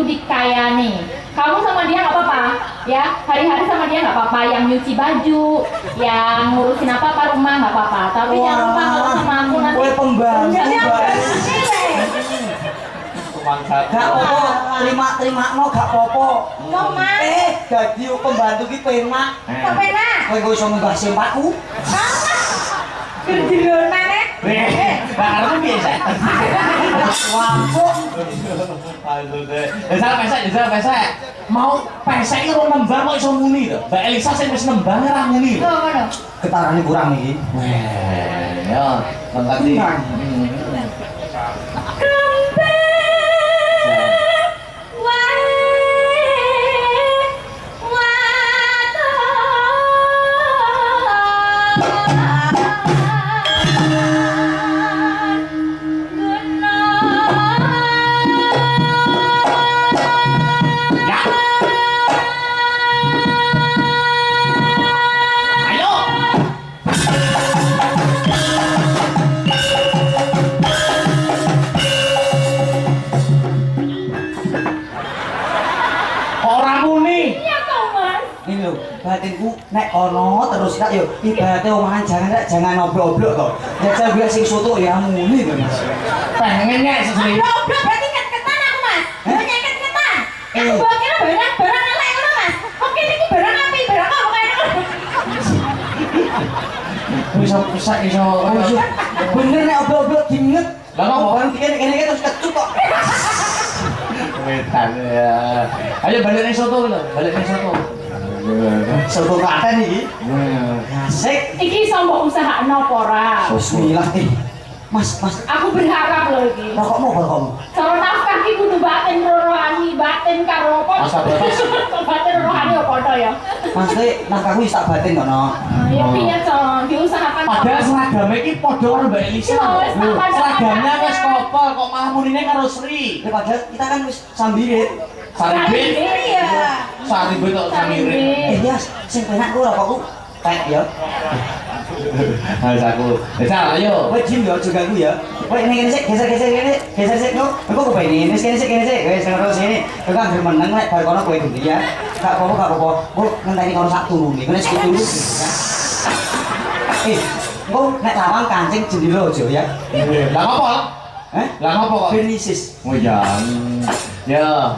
itu dikayani. Kamu sama dia nggak apa-apa, ya. Hari-hari sama dia nggak apa-apa. Yang nyuci baju, yang ngurusin apa rumah nggak apa-apa. Tapi jangan lupa kalau sama aku nanti. Gue pembantu. Gak apa-apa, terima no gak apa-apa. Kok mas? Jadi pembantu ki penak. Kok penak? Kowe iso munggah simpakku. Gerdiron mana? Baru biasa. Wampuk. Jasa pesek. Mau pesek iki rong nembang kok iso muni to. Mbak Elisa sing wis nembang ora muni. Oh, ngono. Getarane kurang iki. Ya, mangkati. Batinku nek kono terus kak yo ibaratnya omongan jangan oblok-oblok kok. Jajal gue sing soto ya muni to Mas. Pengen nek sesli. Oblok berarti ket-ketan aku Mas. Banyak ket-ketan. Aku kira barang elek ngono Mas. Oke niki barang api, barang apa kaya ngono. Bisa iso. Bener nek oblok-oblok diinget. Lah kok barang kene terus kecut kok. Wetan ya. Ayo balik ning soto lho, balik ning soto. Soto Klaten iki. Asik. Iki sombong usaha nopo ora? Bismillah Mas. Aku berharap loh iki. Rokokmu. Cara nafkah ki kudu batin rohani, batin karo apa? Batin rohani ya padha ya. Mas nek nafkahku wis tak batin kono. Ya piye to, diusahakan. Padahal seragame iki padha karo Mbak Elisa. Seragamnya wis kopel kok malah munine karo Sri. Ya padahal kita kan wis sambirit. Saribit. Iya. Saribit kok samire. Ya sing penak ku rokokku tek ya. Harus aku. Desa ayo. Kowe jim yo juga aku ya. Kowe ngene sik geser kene. Geser sik no. Engko kowe ini kene sik. Wis terus sini. Kowe kan meneng nek bar kono kowe dulu ya. Gak apa-apa. Kowe ngenteni kono sak turune. Kene sik turu. Engko nek lawang kancing jendela aja ya. Lah ngopo? Lah ngopo kok? Pernisis. Oh ya. Ya.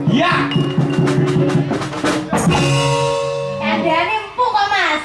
Ya. Kandhane empuk kok Mas.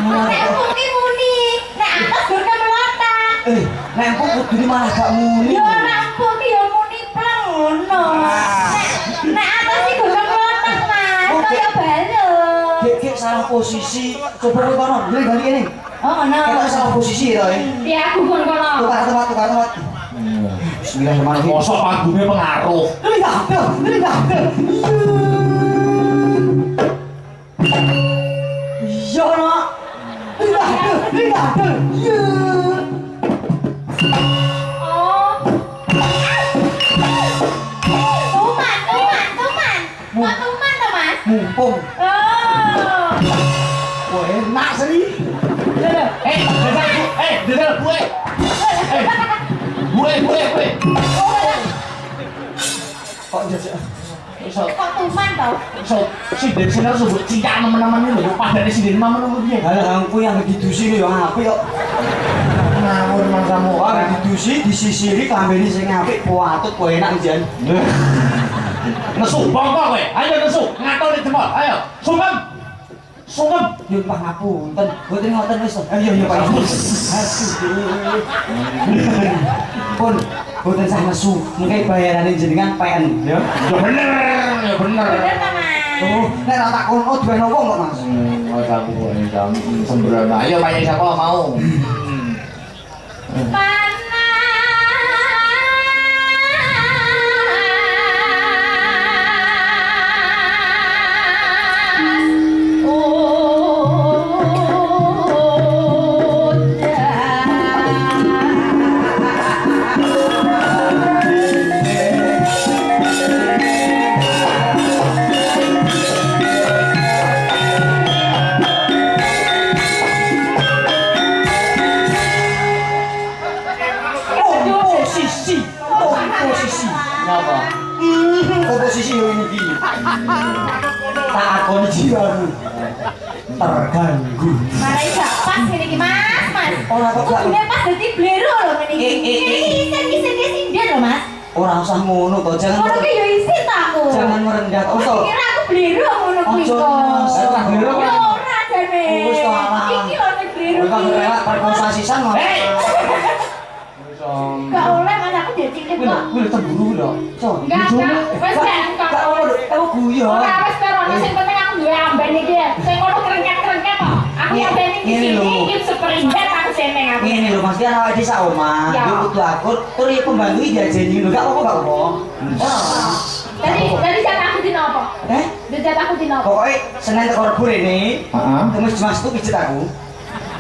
Nek empuk ki muni, nek atas durke melotak. Nek empuk kudune malah gak muni. Ya ora empuk ki ya muni pleng ngono. Nek atas ki durke melotak Mas, kaya balon. Gek salah posisi. Coba kowe kono, bali kene. Oh ngono. Kita salah posisi to. Iya, aku pun kono. Tukar tempat. Bismillahirrahmanirrahim. Mosok panggungnya pengaruh. Iya nak. Oh. Tuman. Kok tuman to Mas? Mumpung. Oh. Wah enak sih. Desa gue. Gue. Kok jajak? Kok tuman to? Si dari sini harus buat cinta teman-teman ini loh. Pada di sini teman-teman dia. Ada aku yang didusi nih yang apik kok. Ngawur mangsamu. Wah didusi disisiri kambene sing apik puatut kowe enak jan. Nesu bongkok kowe. Ayo nesu. Ngatur di jempol. Ayo. Sumpah. Sungkem. Yo pangapunten, mboten ngoten wis. Iya iya Pak. Aduh. Pun mboten sah nesu, mengke bayarane jenengan PN ya. Ya bener, ya bener. Bener ta, Mas? Oh, nek tak takono duwe wong kok Mas. Oh, kamu jam sembrono. Ayo banyak siapa mau. Kenapa? Oposisi yo ini iki. Tak akoni jiwamu. Terganggu. Marai gak pas ngene iki, Mas. Mas. Ora kok gak. Kudune pas dadi blero lho ngene iki. Isin sinden lho, Mas. Ora usah ngono to, jangan. Ngono ki yo isin ta aku. Jangan merendah. Oh to. Kira aku blero ngono kuwi Ojo, kok. Mas. Ora blero kok. Yo ora jane. Wis to, alah. Iki lho nek blero Kowe iki. kok rela perkosa sisan kok. Gak oleh Mas aku jadi cilik kok. Gue cemburu lho. So, Enggak, wis gak gak ono kamu guyu. ora wis karo sing penting aku duwe amben iki ya. Sing ngono krengket-krengket kok. Aku Ngene- ngopeni di ngene lho. sini iki seperindet aku seneng aku. Ngene lho Mas, dia awake desa omah, Ya. yo kudu akur, tur ya pembantu dijajeni lho, gak apa-apa gak apa. Ora. Tadi jatah aku dino apa? Eh, Jatah aku dino apa? pokoknya Senin teko Rebo rene, Heeh. Kamis Jumat itu pijet aku.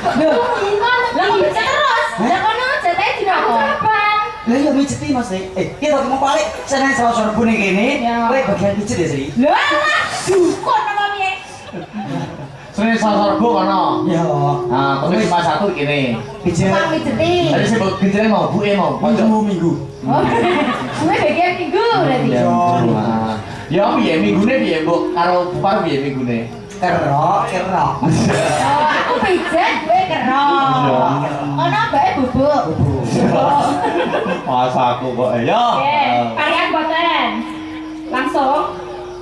Lah kok bisa terus? Hah? Lah kono jatah dino apa? Kapan? Lah iya mijeti Mas. Iya to mau balik Senin Selasa Rebo ning kene, Ya. kowe bagian pijet ya, Sri. Lah, dukun apa piye? Senin Selasa Rebo kono. Ya. Nah, Kamis Jumat Sabtu gini. Pijet. Tukang mijeti. Tadi saya genjreng mau, buke mau, pojok. Minggu. Oh, gue bagian minggu berarti. Ya, nah. Ya piye minggune piye, Mbok? Karo Bupar piye minggune? Kerok. Oh, aku pijet, gue kerok. Ono mbake bubuk. Masa aku kok ya. Oke, kalian boten. Langsung.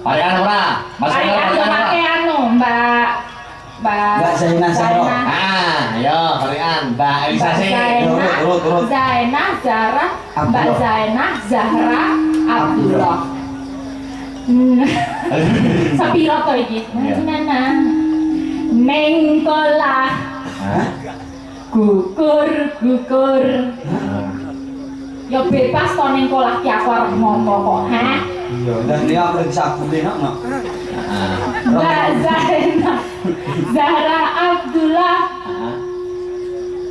Parian ora? Mas Kalian parian ora? pakai anu, Mbak Mbak Zainah Zahra. Ah, yo parian Mbak Elisa sih. Turut. Zainah Zahra, Mbak Abdullah. Zainah Zahra Abdullah. Sepiro to iki? Iya. Nana. Mengkolah Hah? gugur. Ya bebas to ning kolah ki aku arep ngompo kok, ha? Iya, dan dia aku lagi sabune nok. Mbak Zainah Zahra Abdullah.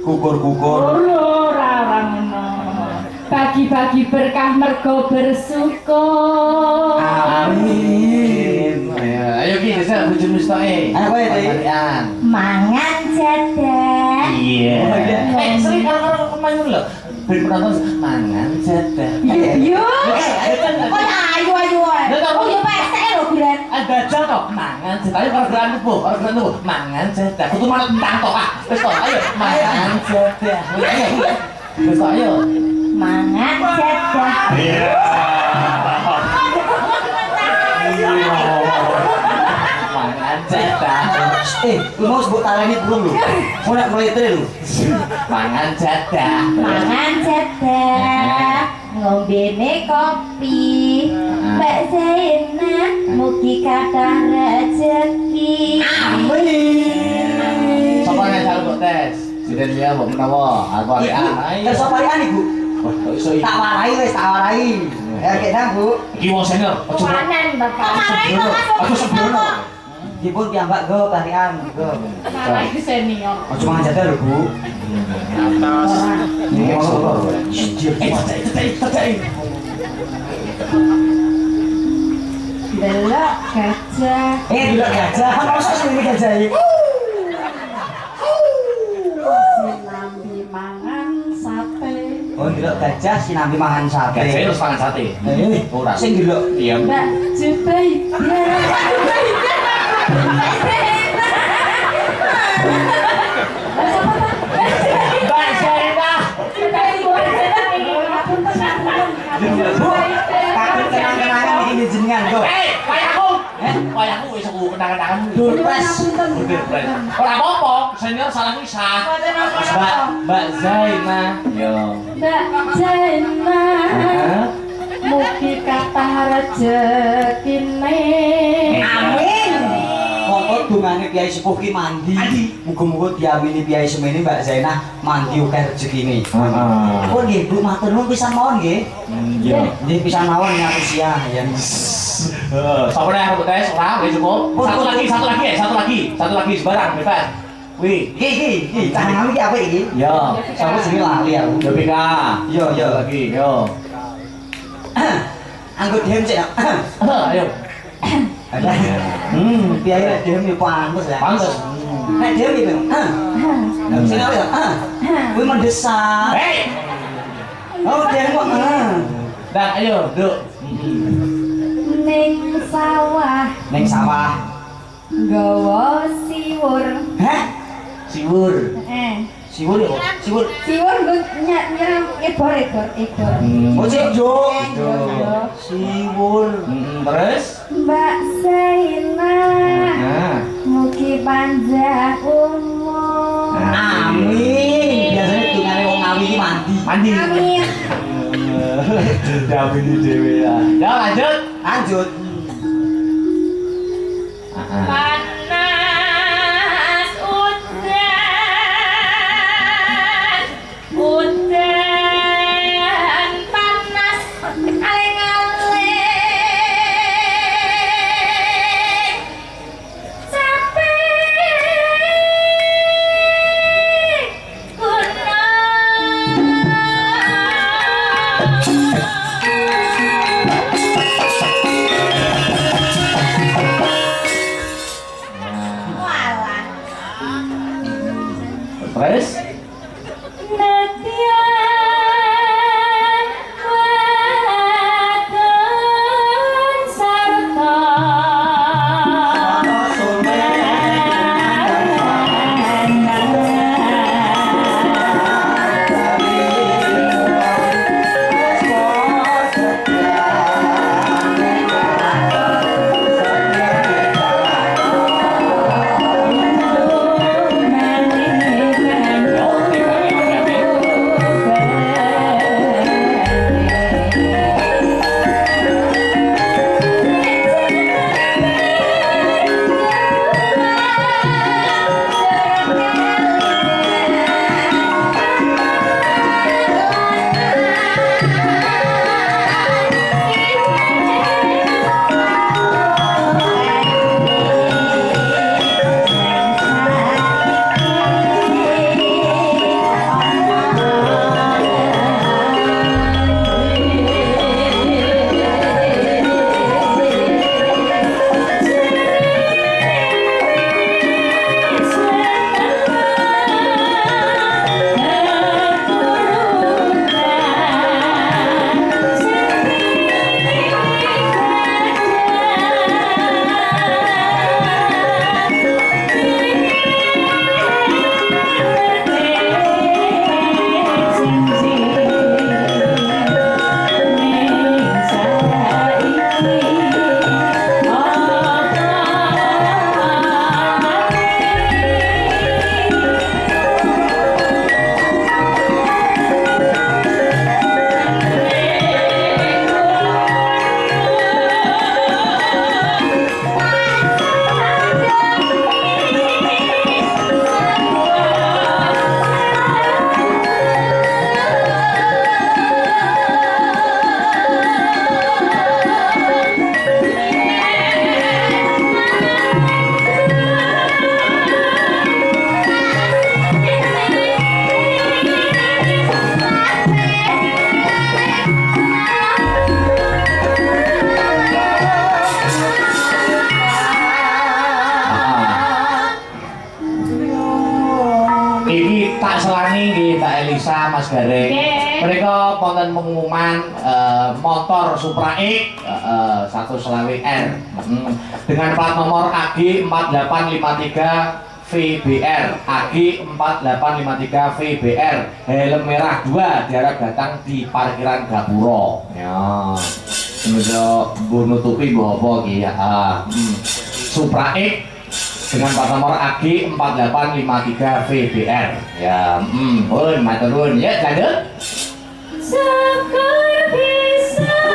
Kukur. Ora ngono. Bagi-bagi berkah mergo bersyukur. Amin. Ayo ki desa bojomu stoke. Ayo, kowe, Ti. Parian. Mangan jadah. Iya. Oh, iya. Sering karo pemain lho. Ben penonton mangan jadah. Yo. Ayo. Kok ayu. Oh yo pesek lho bulan. Ada jadah mangan jadah. Ayo karo geran tubuh, mangan jadah. Kudu manut tentang tok ah. Wis tok, ayo mangan jadah. Ayo. Wis tok ayo. Mangan jadah. Iya. Mangan jadah. Lu mau sebut taleni belum lu? Mau nak meletre lu? Mangan jadah. Mangan jadah. Ngombene kopi. Mbak Zainah mugi kathah rezeki. Amin. Sapa nek sak mbok tes? Siden dia mbok menawa. Aku ae. Terus apa ini, Bu? Wah, kok iso iki? Tak warai wis, tak warai. Ya kena, Bu. Iki wong senior. Ojo. Panen Bapak. Aku sembrono. Dipun piyambak go tarian go. Malah iki senior. Ojo mangan jadah lho, Bu. Ini mau apa? Tetek. Delok gajah. Dulu gajah, masa sini gajah iki? Sinambi mangan sate. Oh, dulu gajah sinambi mangan sate. Gajah terus mangan sate. Ora. Sing dulu. Iya. Mbak Jubaida. Mbak Zainah. Bu, kakek kenang-kenangan ini jenengan go. Wayahku. Wayangku wis aku kenang-kenangan. Durpres. Ora apa-apa, senior salah bisa. Mbak Zaina. Yo. Mbak Zaina. Mugi kathah rejekine. Amin. Monggo dungane Kyai Sepuh ki mandi. Muga-muga diamini Kyai semene Mbak Zainah mandi akeh rezekine. Heeh. Oh nggih Bu, matur nuwun pisan mawon nggih. Nggih pisan mawon ngapusi ya. Sapa nek arep tes ora wis cukup. Satu lagi sebarang bebas. Wih, Iki, tangan iki apik iki. yo. Sapa jenenge lali aku. Yo PK. Yo, yo. Lagi, yo. Anggo diem sik. Ayo. Ada. Piye nek diem iki pantes ya. Pantes. Nek diem iki. Sing apa ya? Kuwi mendesak. Hei. Oh, diem kok. Dan ayo, Duk. Ning sawah Ning sawah. nggawa siwur. Heh? Siwur. Siwur ya, siwur. Siwur nyiram ebor. Oh, cek jo. Yo. Siwur. Terus? Mbak Zaina. Nah. Mugi panjang umur. Amin. Biasanya dungane wong ngawi iki mandi. Mandi. Amin. Jawab ini dewe ya. Ya lanjut. Lanjut. Panas udan panas aling-aling sampai Terus? Nadyan wadon sarta tak selani di Mbak Elisa, Mas Gareng. Mereka konten pengumuman motor Supra X 125R dengan plat nomor AG 4853 VBR AG 4853 VBR helm merah 2 diharap datang di parkiran Gapura ya semoga menutupi bahwa ya Supra X dengan plat nomor AG 4853 VBR ya maturun ya lanjut Sekar bisa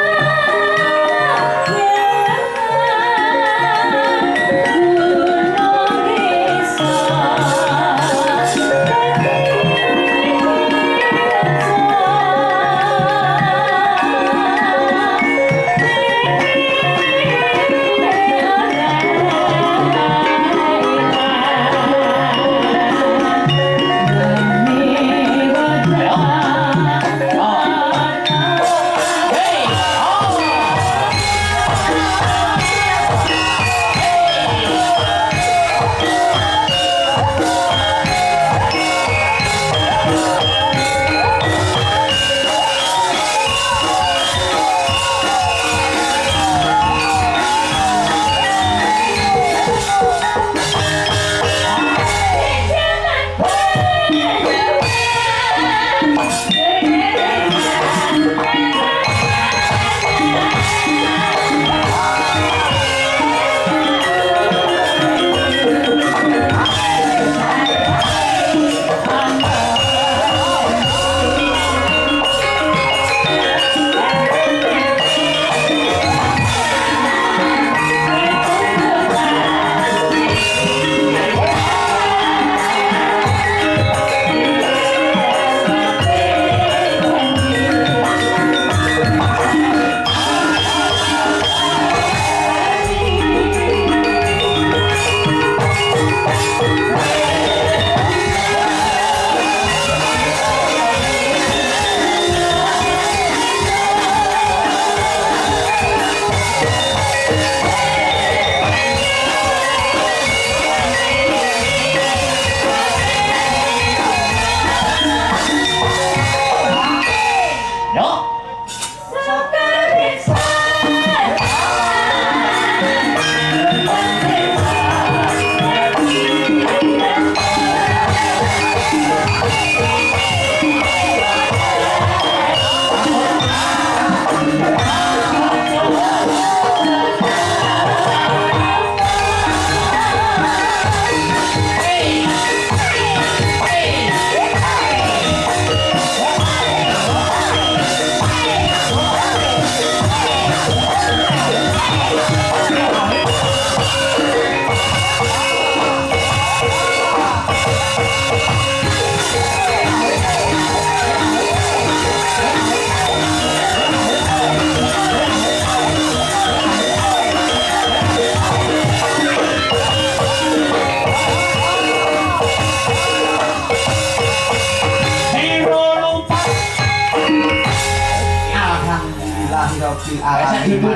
Alhamdulillahirabbil alamin.